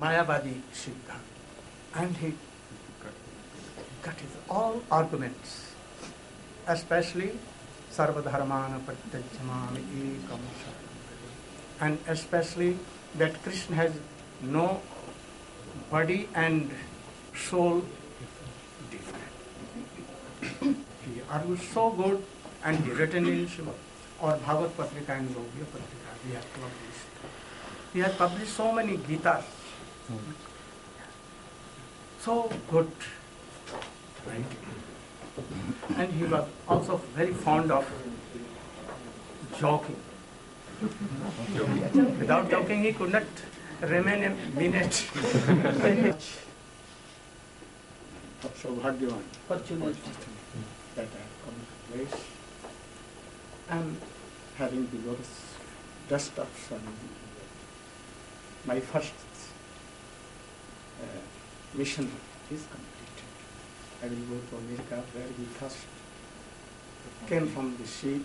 Mayavadi Siddha, and he got his all arguments, especially Sarvadharmana Pratyajamami Ekam Sharanam, and especially that Krishna has no body and soul different. He argues so good, and he written in Srimad or Bhagavad Patrika and Gaudiya Patrika. He has published. He has published so many Gitas. So good. Right? And he was also very fond of joking. Without joking, he could not remain a minute. So Bhagyavan, fortunate that I have come to place. I am having the lotus dust of sun. My first mission is completed. I will go to America where we first came from the sea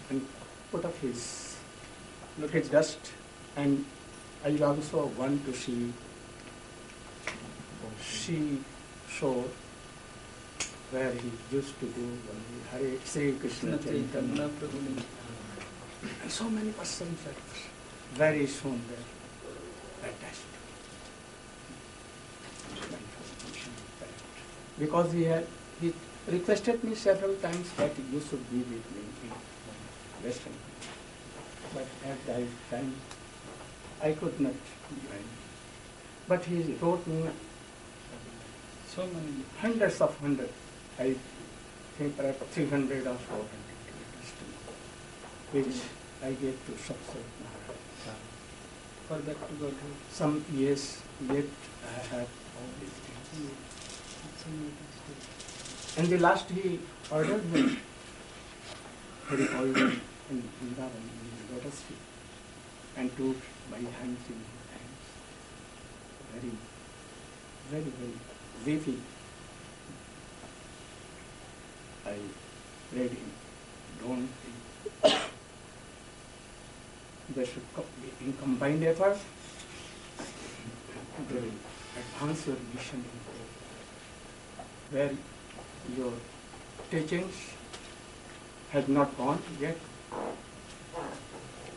and put up his lotus dust, and I also want to see shore where he used to do Hare Sri Krishna Chaitanya. And so many persons are very soon there attached. Because he requested me several times that you should be with me in Western. But at that time I could not join. But he wrote me so many, hundreds, I think perhaps 300 or 400 letters to me, which I gave to Satsang Maharaj. For that to go to some years yet I have all these things. And the last he ordered me very oil in Vrindavan in the lotus feet and took my hands in his hands. Very, very, very weepy. I prayed him, don't think. There should be in combined effort. They will advance your mission where your teachings have not gone yet.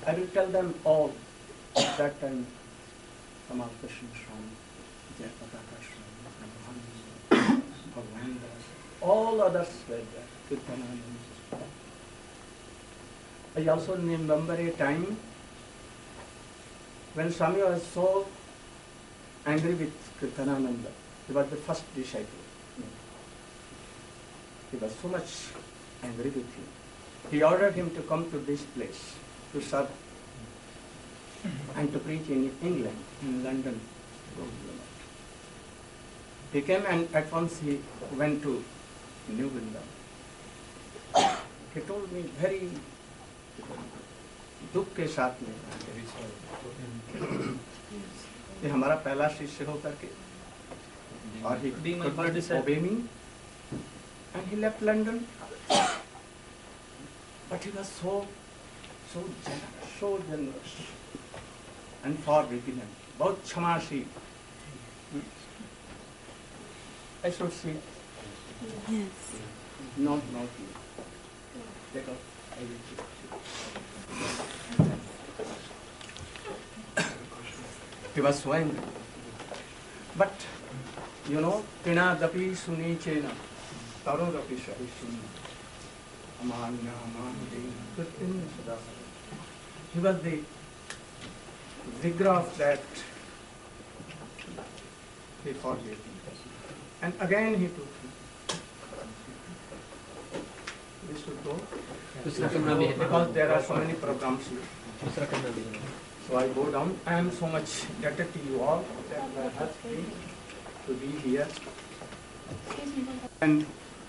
I will tell them all. At that time, Kamal Krishna Swami, Jayapataka Swami, Bhagwan Das, all others were there, Kirtananand. I also remember a time when Swami was so angry with Kirtanananda. He was the first disciple. He was so much angry with him. He ordered him to come to this place to serve and to preach in England, in London. He came and at once he went to New Vrindavan. He told me very दुख के साथ में ये हमारा पहला शिष्य होकर के और he could not obey me and he left London, but he was so generous and forgiving, बहुत क्षमाशील. I should see. Yes. Not you. Take off. I will see. He was so angry. But, you know, Pinadapi Sunichena, Tarodapi Sharishuna, Amanya, Amanya, he was the vigor of that. He forgave me. And again he took me. We should go. Because there are so many programs here. So I go down. I am so much indebted to you all that I have to be here. And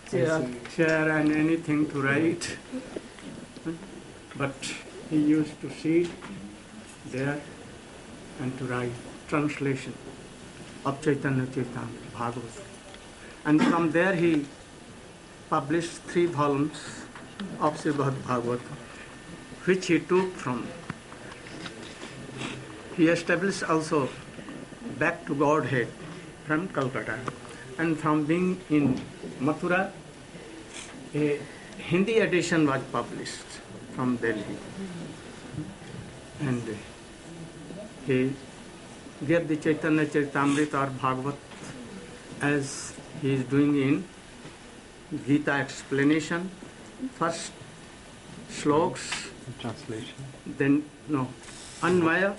chair and anything to write. But he used to sit there and to write translation of Chaitanya Charitamrita Bhagavatam. And from there he published 3 volumes of Srimad Bhagavatam, which he took from. He established also back to Godhead from Calcutta. And from being in Mathura, a Hindi edition was published from Delhi. And he gave the Chaitanya Charitamrita or Bhagavat as he is doing in Gita explanation. First sloks, Translation. then Anvaya.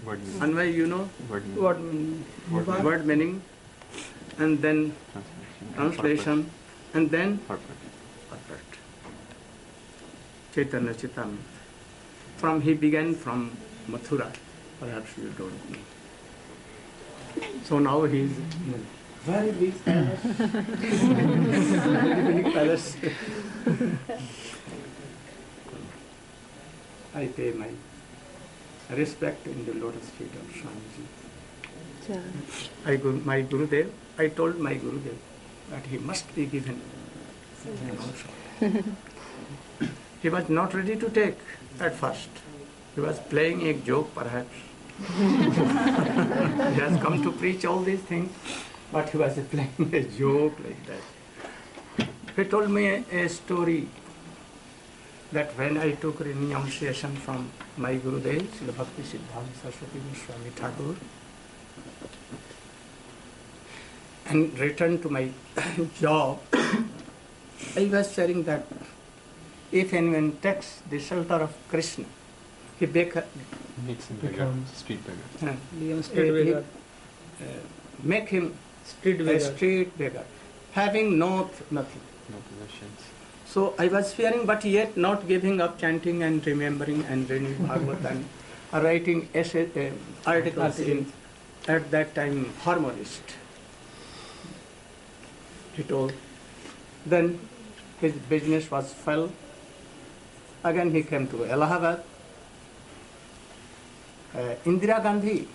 Word meaning. Anvaya, you know, Word meaning. word meaning, Word word meaning, and then translation, and then Purport. purport. Chaitanya Charitamrita. He began from Mathura, perhaps you don't know. So now he is in a very big palace. Very big palace. I pay my respect in the lotus feet of Swamiji. My Gurudev, I told my Gurudev that he must be given also. He was not ready to take at first. He was playing a joke perhaps. He has come to preach all these things, but he was playing a joke like that. He told me a story that when I took renunciation from my Gurudev, Srila Bhakti Siddhanta Saraswati Goswami Thakur, and returned to my job, I was sharing that if anyone takes the shelter of Krishna, he Makes him beggar. Street beggar. Make him Street a beggar. street beggar, having nothing. No possessions. So I was fearing, but yet not giving up chanting and remembering and reading Bhagavad and writing articles in, at that time, Harmonist. He told. Then his business was fell. Again he came to Allahabad. Indira Gandhi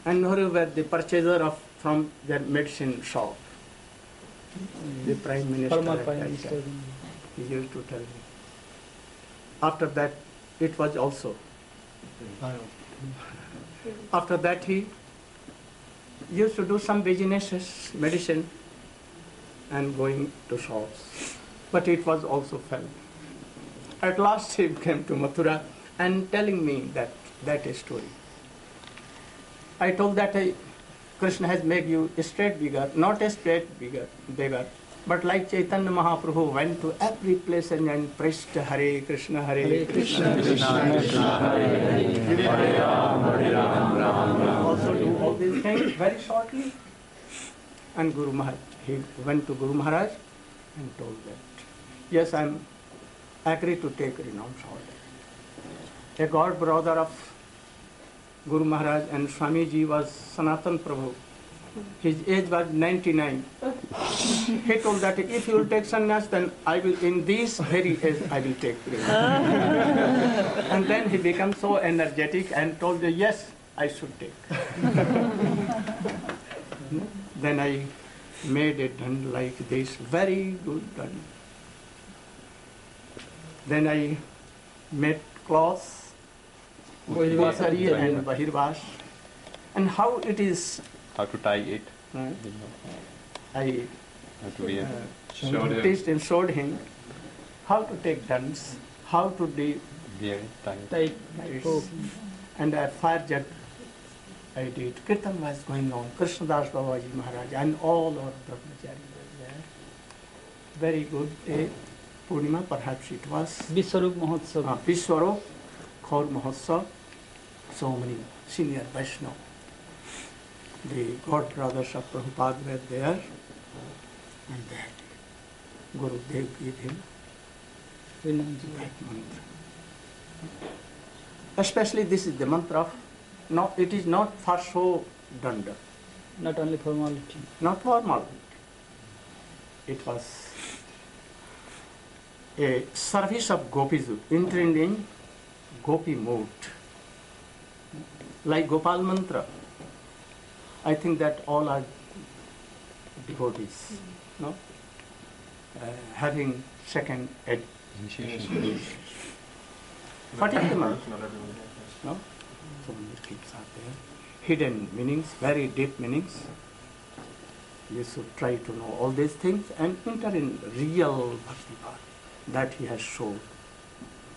and Nehru were the purchaser from their medicine shop. The Prime Minister. Former at Prime that Minister. time. He used to tell me. After that, it was also. After that, he used to do some businesses, medicine, and going to shops. But it was also fell. At last, he came to Mathura and telling me that story. I told that Krishna has made you a straight beggar, not a straight beggar, but like Chaitanya Mahaprabhu went to every place and preached Hare Krishna, Hare Krishna, Krishna Krishna, Hare Hare. Also do all these things very shortly. And he went to Guru Maharaj and told that, yes, I agree to take renounce order. A god brother of Guru Maharaj and Swamiji was Sanatan Prabhu. His age was 99. He told that if you will take sannyas, then I will, in this very age, I will take renounce. And then he became so energetic and told me, yes, I should take. Then I made a dand like this, very good dand. Then I made cloths, Vasari and Bahirvash. And how it is, How to tie it. I How to wear. teached and showed him how to take dands, how to do Wear it, tie it. Type. this. And at fire jet I did. Kirtan was going on, Krishnadas Babaji Maharaj and all our brahmachari were there. Very good day. Purnima, perhaps it was. Vishwarup Mahotsav. Vishwarup, Khaur Mahotsav, so many senior Vaishnava. The god brothers of Prabhupada were there, and that Gurudev gave him Renunciation. that mantra. Especially this is the mantra of, no, it is not for show danda, Not only formality. not formal. It was a service of Gopiju, entering in Gopi mood. Like Gopal mantra, I think that all are devotees, no? Having second Initiation. What is the mantra? No? So many kids are there. hidden meanings, very deep meanings. You should try to know all these things and enter in real bhakti path that he has shown.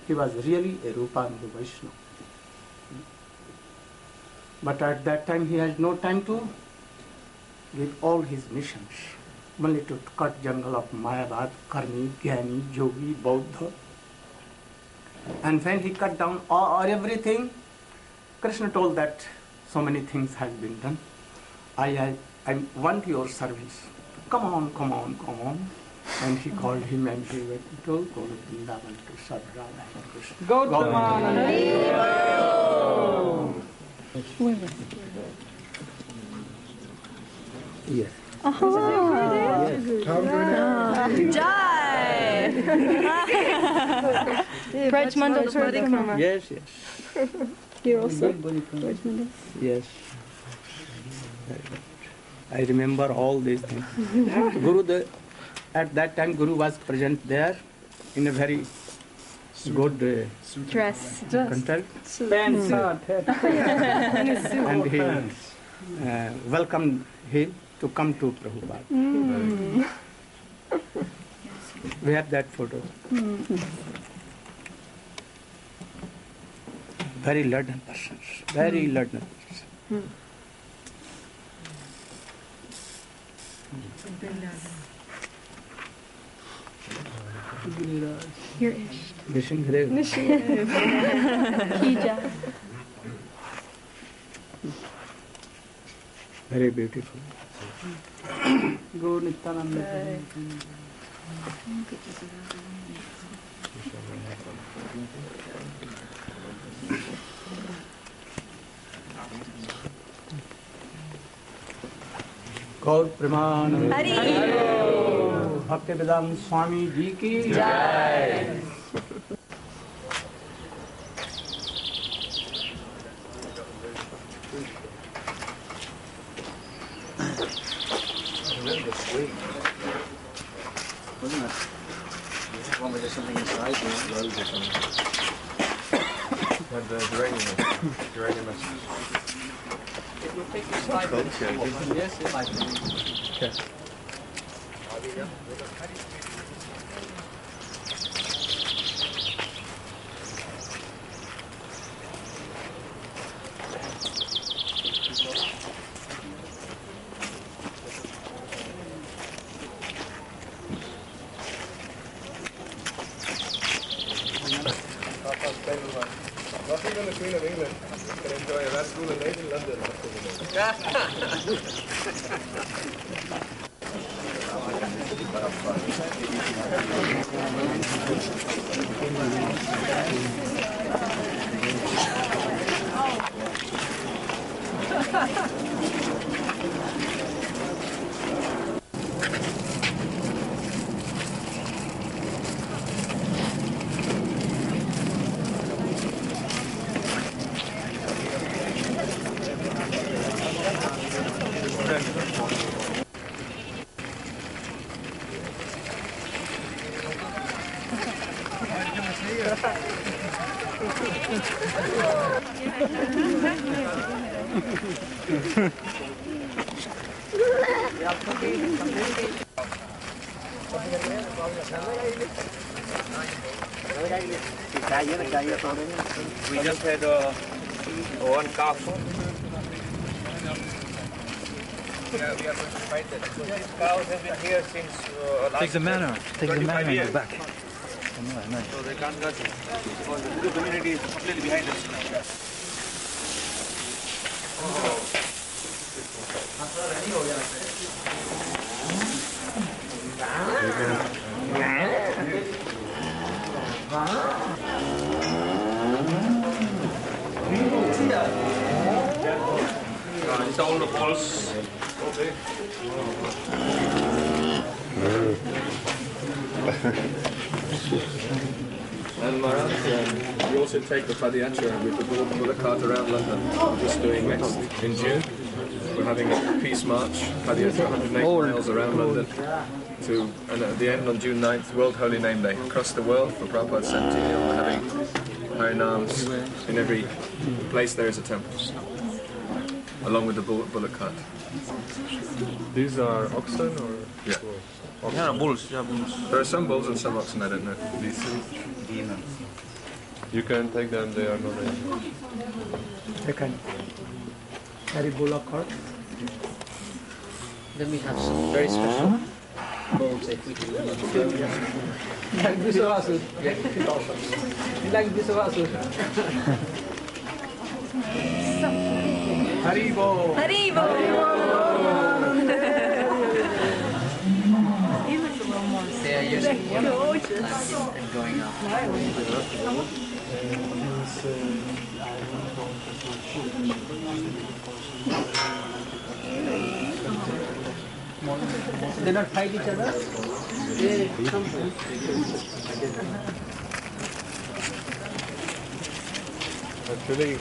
He was really a Rupanuga Vaishnava. But at that time he has no time to give all his missions, only to cut jungle of Mayavad, Karmi, Jnani, Yogi, Buddha. And when he cut down everything, Krishna told that so many things have been done. I want your service. Come on, come on, come on. And he called him and he went to go to Vrindavan to serve Radha and Krishna. Go to Yes. Jai! Braj Mandal Parikrama. Yes, yes. Here also. Braj Mandal. Yes. I remember all these things. At that time, Guru was present there in a very good Dress. contact, Pants, and he welcomed him to come to Prabhupada. We have that photo. Very learned persons. Very learned persons. Here is. Vishnu Kija. Very beautiful. Go Nityananda. Gaur Premanand. Bhaktivedanta Swami Ji ki Jai. Wasn't it? One with something inside, rose or something. Had the geranium message. It will take you 5 minutes. Yes, 5 minutes. Okay. Not even the Queen of England can enjoy a radical and in London. We just had one calf. Yeah, we are going to fight that. So these cows have been here since last Take the manor. Take the 25 manor in years. the back. So they can't touch it. Because the Hindu community is completely behind us. It's all the balls. Okay. And Maharaj, we also take the Padayatra with the cart around London. We're just doing next in June. We're having a peace march, Padayatra, 108 miles around London. And at the end on June 9th, World Holy Name Day. Across the world for Prabhupada's centennial, we're having Harinams in every place there is a temple. along with the bullet cart. These are oxen or? Yeah. Yeah, bulls. Yeah, bulls. There are some bulls and some oxen, I don't know. These You can take them, they are not ready. They can carry bullock cart. Then we have some very special bulls if we can. Like this also. Like this also. Haribo. Haribo! They are using and going out. They not fight each other. They come. Actually,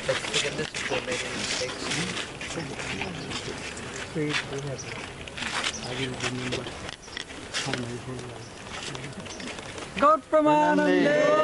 Let's get this before making mistakes. God Pramanande.